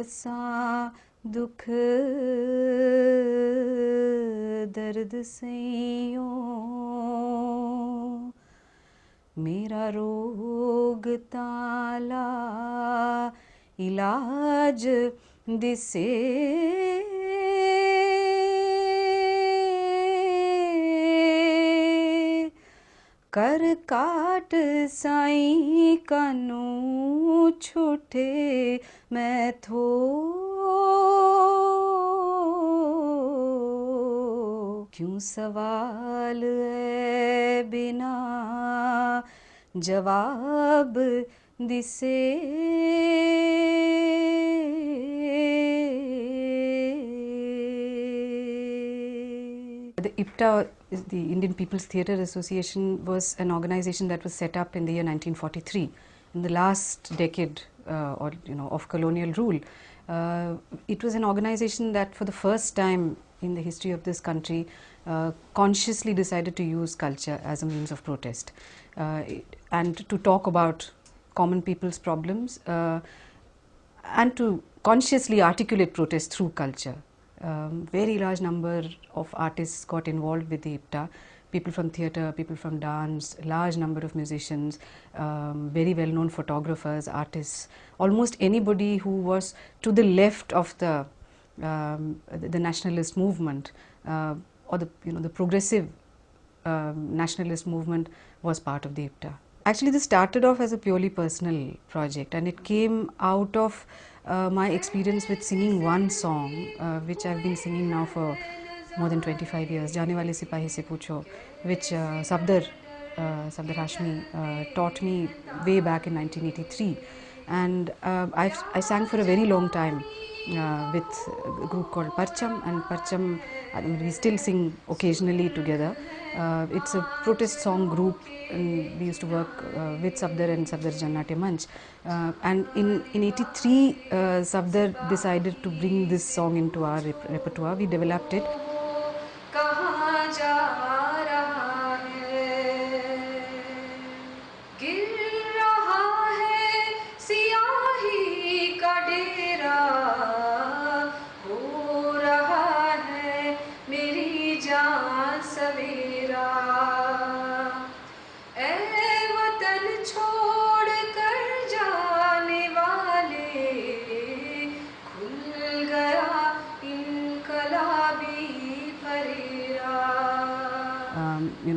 दसां दुख दर्द सैयों, मेरा रोग ताला इलाज दिसे, कर काट साईं कानू छूटे मैं थो, क्यों सवाल है बिना जवाब दिसे। The IPTA, the Indian People's Theatre Association, was an organization that was set up in the year 1943, in the last decade of colonial rule. It was an organization that for the first time in the history of this country consciously decided to use culture as a means of protest and to talk about common people's problems and to consciously articulate protest through culture. Very large number of artists got involved with the IPTA, people from theatre, people from dance, large number of musicians, very well known photographers, artists, almost anybody who was to the left of the nationalist movement or the progressive nationalist movement was part of the IPTA. Actually, this started off as a purely personal project, and it came out of my experience with singing one song which I've been singing now for more than 25 years, Jaane Wale Sipahi Se Pucho, which Safdar Hashmi taught me way back in 1983, and I sang for a very long time with a group called Parcham, and Parcham, we still sing occasionally together. It's a protest song group, and we used to work with Safdar and Safdar Jannate Manch. And in 83, Safdar decided to bring this song into our repertoire. We developed it.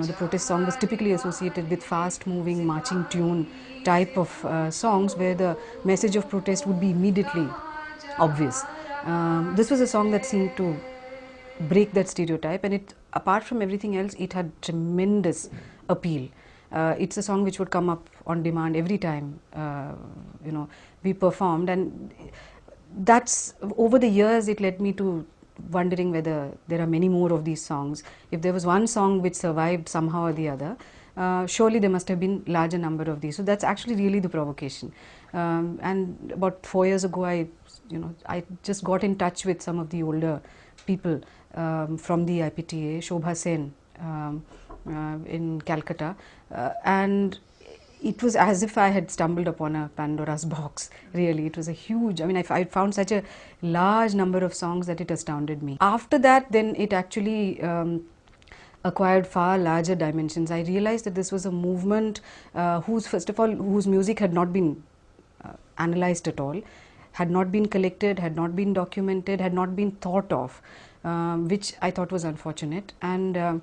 The protest song was typically associated with fast-moving, marching tune type of songs where the message of protest would be immediately obvious. This was a song that seemed to break that stereotype, and it, apart from everything else, it had tremendous appeal. It's a song which would come up on demand every time we performed, and that's, over the years, it led me to wondering whether there are many more of these songs. If there was one song which survived somehow or the other, surely there must have been larger number of these. So that's actually really the provocation. And about 4 years ago, I just got in touch with some of the older people from the IPTA, Shobha Sen in Calcutta, and it was as if I had stumbled upon a Pandora's box, really. It was a huge, I found such a large number of songs that it astounded me. After that, then it actually acquired far larger dimensions. I realized that this was a movement whose music had not been analyzed at all, had not been collected, had not been documented, had not been thought of, which I thought was unfortunate. And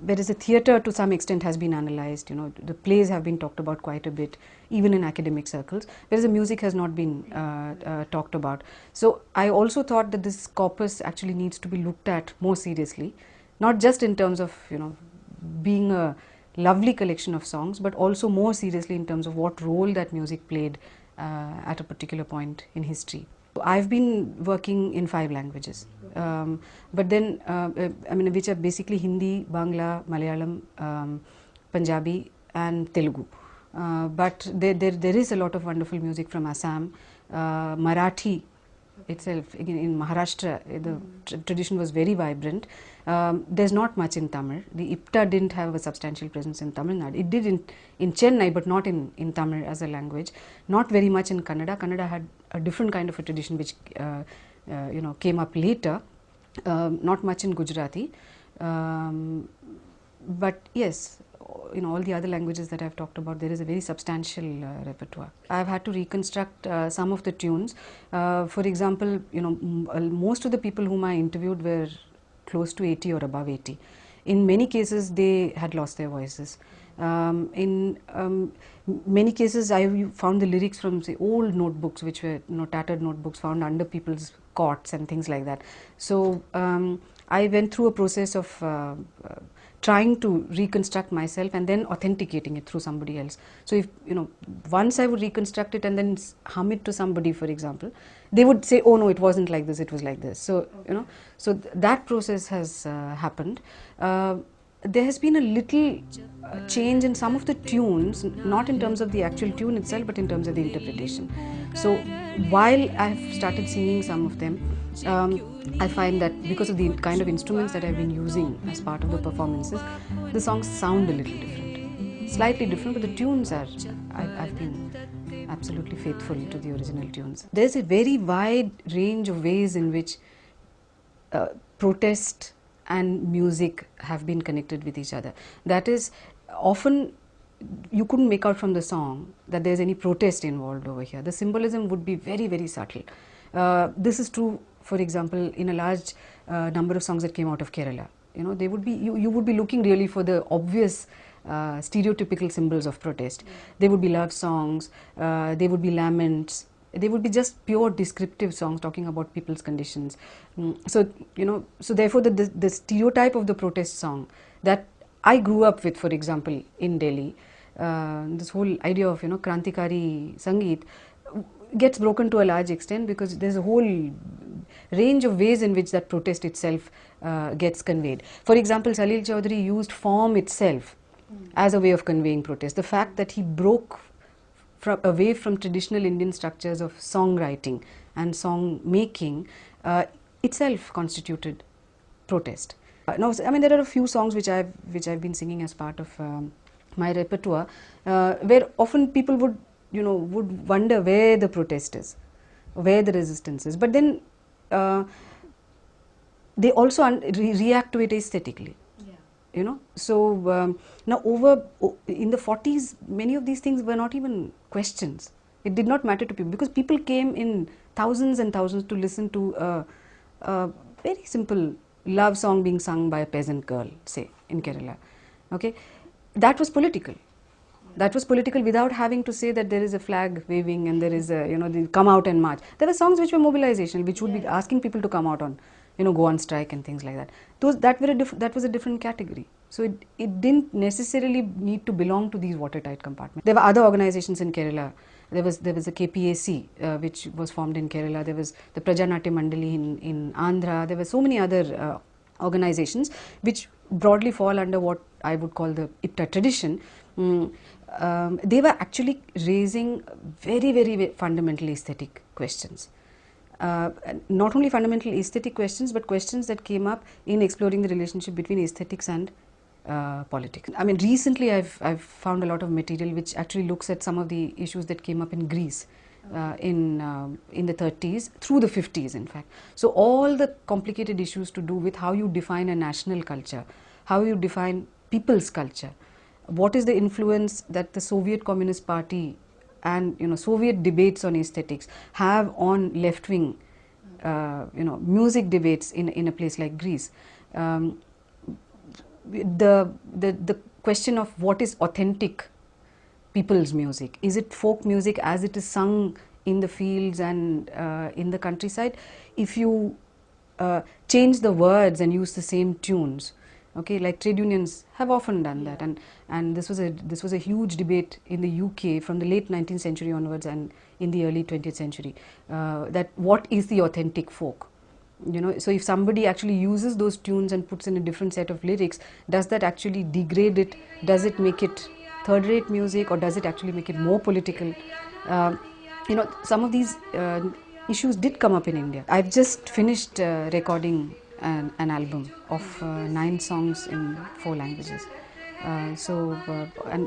whereas the theatre to some extent has been analysed, the plays have been talked about quite a bit, even in academic circles, whereas the music has not been talked about. So I also thought that this corpus actually needs to be looked at more seriously, not just in terms of being a lovely collection of songs, but also more seriously in terms of what role that music played at a particular point in history. I've been working in 5 languages, but then which are basically Hindi, Bangla, Malayalam, Punjabi and Telugu. But there is a lot of wonderful music from Assam, Marathi, itself. In Maharashtra, the tradition was very vibrant. There's not much in Tamil. The IPTA didn't have a substantial presence in Tamil Nadu. It did in Chennai, but not in Tamil as a language. Not very much in Kannada. Kannada had a different kind of a tradition which came up later. Not much in Gujarati. But yes, in all the other languages that I've talked about, there is a very substantial repertoire. I've had to reconstruct some of the tunes. For example, most of the people whom I interviewed were close to 80 or above 80. In many cases, they had lost their voices. In many cases, I found the lyrics from, say, old notebooks, which were tattered notebooks found under people's cots and things like that. So I went through a process of trying to reconstruct myself and then authenticating it through somebody else. So if, once I would reconstruct it and then hum it to somebody, for example, they would say, oh no, it wasn't like this, it was like this. So, so that process has happened. There has been a little change in some of the tunes, not in terms of the actual tune itself, but in terms of the interpretation. So while I've started singing some of them, I find that because of the kind of instruments that I've been using as part of the performances, the songs sound a little different. Slightly different, but the tunes are, I've been absolutely faithful to the original tunes. There's a very wide range of ways in which protest and music have been connected with each other. That is, often you couldn't make out from the song that there's any protest involved over here. The symbolism would be very, very subtle. This is true, for example, in a large number of songs that came out of Kerala. They would be, you would be looking really for the obvious stereotypical symbols of protest. They would be love songs, they would be laments, they would be just pure descriptive songs talking about people's conditions. So therefore the stereotype of the protest song that I grew up with, for example, in Delhi, this whole idea of, Krantikari Sangeet gets broken to a large extent because there's a whole range of ways in which that protest itself gets conveyed. For example, Salil Chaudhary used form itself as a way of conveying protest. The fact that he broke away from traditional Indian structures of songwriting and song making itself constituted protest. Now, I mean, there are a few songs which I've been singing as part of my repertoire, where often people would wonder where the protest is, where the resistance is. But then they also react to it aesthetically. So now in the 40s, many of these things were not even questions. It did not matter to people because people came in thousands and thousands to listen to a very simple love song being sung by a peasant girl, say, in Kerala. Okay, that was political. That was political without having to say that there is a flag waving and there is a, they come out and march. There were songs which were mobilization, which would be asking people to come out on, go on strike and things like that. That was a different category. So it didn't necessarily need to belong to these watertight compartments. There were other organizations in Kerala. There was a KPAC which was formed in Kerala. There was the Prajanatya Mandali in Andhra. There were so many other organizations which broadly fall under what I would call the IPTA tradition. They were actually raising very, very fundamental aesthetic questions. Not only fundamental aesthetic questions, but questions that came up in exploring the relationship between aesthetics and politics. I mean, recently I've found a lot of material which actually looks at some of the issues that came up in Greece in the 30s through the 50s, in fact. So all the complicated issues to do with how you define a national culture, how you define people's culture, what is the influence that the Soviet Communist Party and Soviet debates on aesthetics have on left-wing music debates in a place like Greece. The question of what is authentic people's music. Is it folk music as it is sung in the fields and in the countryside? If you change the words and use the same tunes, okay, like trade unions have often done that, and this was a huge debate in the UK from the late 19th century onwards and in the early 20th century, that what is the authentic folk? So if somebody actually uses those tunes and puts in a different set of lyrics, does that actually degrade it? Does it make it third-rate music, or does it actually make it more political? Some of these issues did come up in India. I've just finished recording an album of 9 songs in 4 languages. And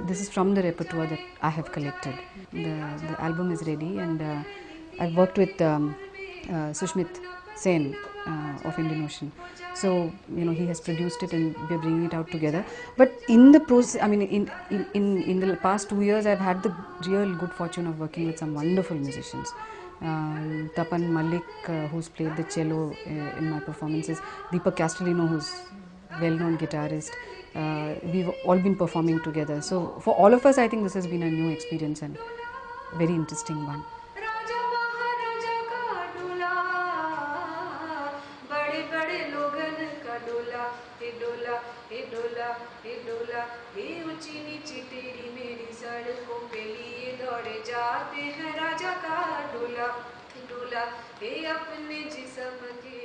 this is from the repertoire that I have collected. The album is ready, and I've worked with Sushmit Sen of Indian Ocean. So he has produced it, and we're bringing it out together. But in the process, I mean, in the past 2 years, I've had the real good fortune of working with some wonderful musicians. Tapan Malik, who's played the cello in my performances, Deepak Castellino, who's well-known guitarist. We've all been performing together. So for all of us, I think this has been a new experience and very interesting one. जाते हैं राजा का डोला डोला ये अपने जिस्म के